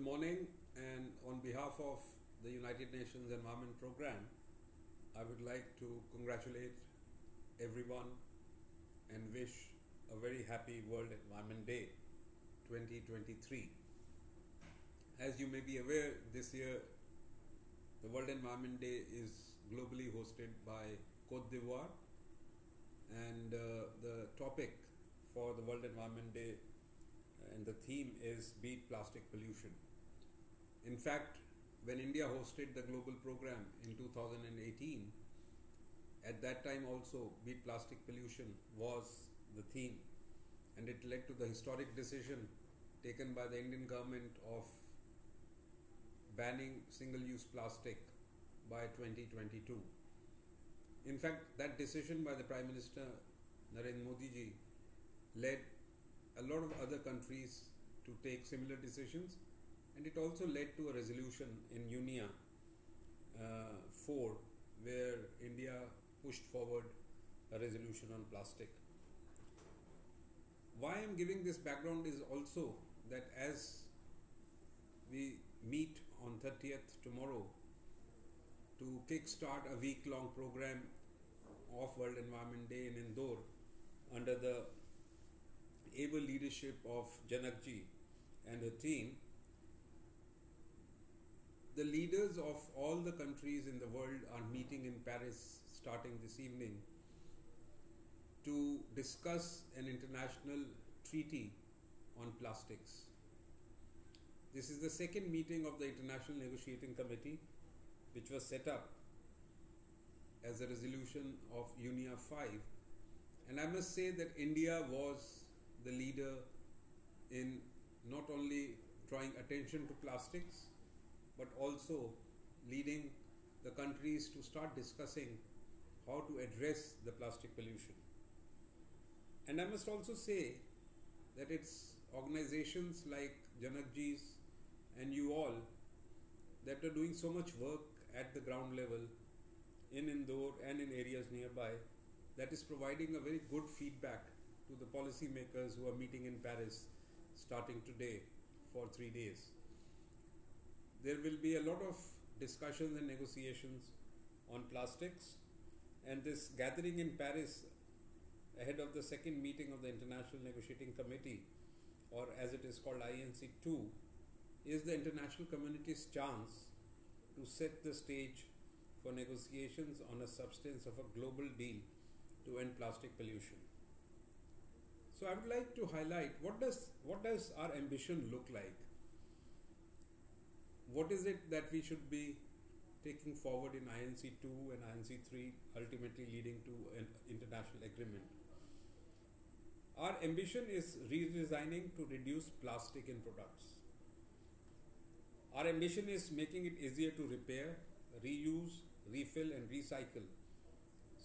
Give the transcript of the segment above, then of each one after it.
morning, and on behalf of the United Nations Environment Programme, I would like to congratulate everyone and wish a very happy World Environment Day 2023. As you may be aware, this year the World Environment Day is globally hosted by Côte d'Ivoire, and the topic for the World Environment Day and the theme is Beat Plastic Pollution. In fact, when India hosted the global program in 2018, at that time also Beat Plastic Pollution was the theme, and it led to the historic decision taken by the Indian government of banning single-use plastic by 2022. In fact, that decision by the Prime Minister Narendra Modi ji led a lot of other countries to take similar decisions, and it also led to a resolution in UNEP 4 where India pushed forward a resolution on plastic. Why I am giving this background is also that as we meet on 30th tomorrow to kickstart a week-long program of World Environment Day in Indore under the able leadership of Janakji and her team, the leaders of all the countries in the world are meeting in Paris starting this evening to discuss an international treaty on plastics. This is the second meeting of the International Negotiating Committee, which was set up as a resolution of UNEP 5, and I must say that India was the leader in not only drawing attention to plastics but also leading the countries to start discussing how to address the plastic pollution. And I must also say that it's organizations like Janakji's and you all that are doing so much work at the ground level in Indore and in areas nearby that is providing a very good feedback to the policy makers who are meeting in Paris starting today for 3 days. There will be a lot of discussions and negotiations on plastics, and this gathering in Paris ahead of the second meeting of the International Negotiating Committee, or as it is called INC 2, is the international community's chance to set the stage for negotiations on a substance of a global deal to end plastic pollution. So I would like to highlight what does our ambition look like? What is it that we should be taking forward in INC 2 and INC 3, ultimately leading to an international agreement? Our ambition is redesigning to reduce plastic in products. Our ambition is making it easier to repair, reuse, refill and recycle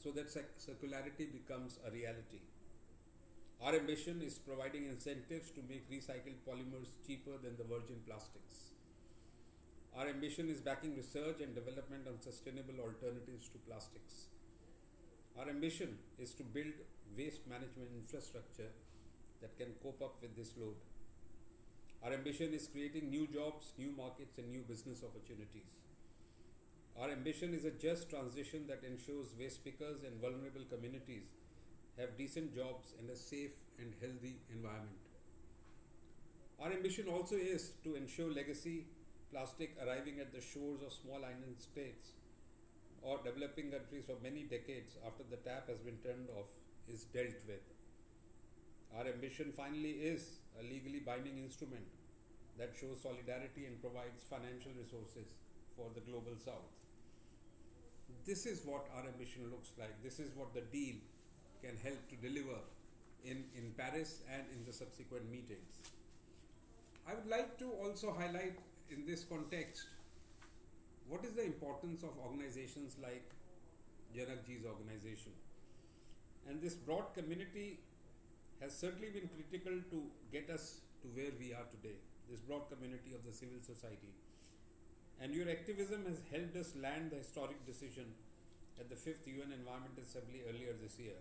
so that circularity becomes a reality. Our ambition is providing incentives to make recycled polymers cheaper than the virgin plastics. Our ambition is backing research and development on sustainable alternatives to plastics. Our ambition is to build waste management infrastructure that can cope up with this load. Our ambition is creating new jobs, new markets and new business opportunities. Our ambition is a just transition that ensures waste pickers and vulnerable communities have decent jobs and a safe and healthy environment. Our ambition also is to ensure legacy plastic arriving at the shores of small island states or developing countries for many decades after the tap has been turned off is dealt with. Our ambition finally is a legally binding instrument that shows solidarity and provides financial resources for the global south. This is what our ambition looks like. This is what the deal can help to deliver in Paris and in the subsequent meetings. I would like to also highlight in this context what is the importance of organizations like Janakji's organization. And this broad community has certainly been critical to get us to where we are today, this broad community of the civil society. And your activism has helped us land the historic decision at the 5th UN Environment Assembly earlier this year.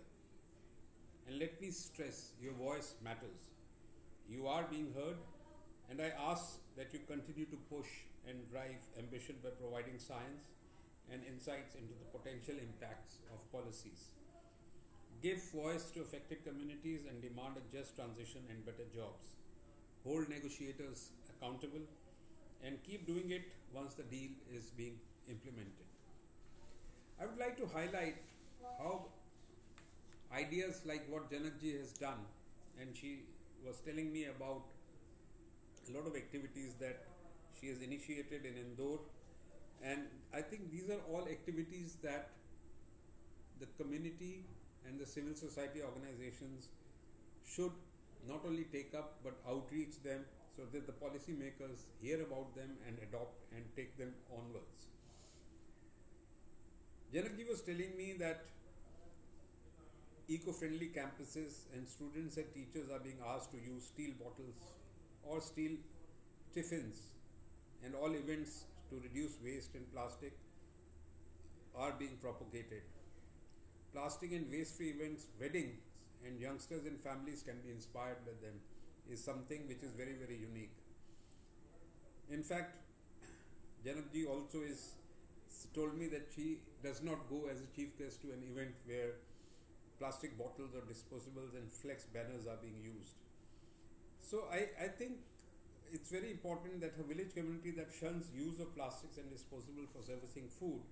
And let me stress, your voice matters. You are being heard And I ask that you continue to push and drive ambition by providing science and insights into the potential impacts of policies. Give voice to affected communities and demand a just transition and better jobs. Hold negotiators accountable and keep doing it once the deal is being implemented. I would like to highlight how ideas like what Janakji has done, and she was telling me about a lot of activities that she has initiated in Indore, and I think these are all activities that the community and the civil society organizations should not only take up but outreach them so that the policy makers hear about them and adopt and take them onwards. Janakji was telling me that eco-friendly campuses and students and teachers are being asked to use steel bottles or steel tiffins, and all events to reduce waste and plastic are being propagated. Plastic and waste-free events, weddings, and youngsters and families can be inspired by them is something which is very, very unique. In fact, Janakji also told me that she does not go as a chief guest to an event where plastic bottles or disposables and flex banners are being used. So I think it's very important that a village community that shuns use of plastics and disposable for servicing food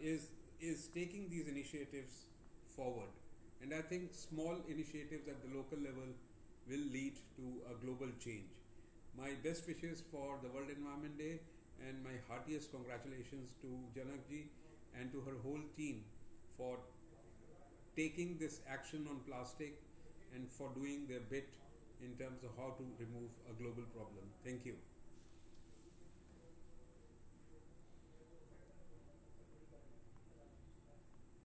is taking these initiatives forward. And I think small initiatives at the local level will lead to a global change. My best wishes for the World Environment Day and my heartiest congratulations to Janakji and to her whole team for taking this action on plastic and for doing their bit in terms of how to remove a global problem. Thank you.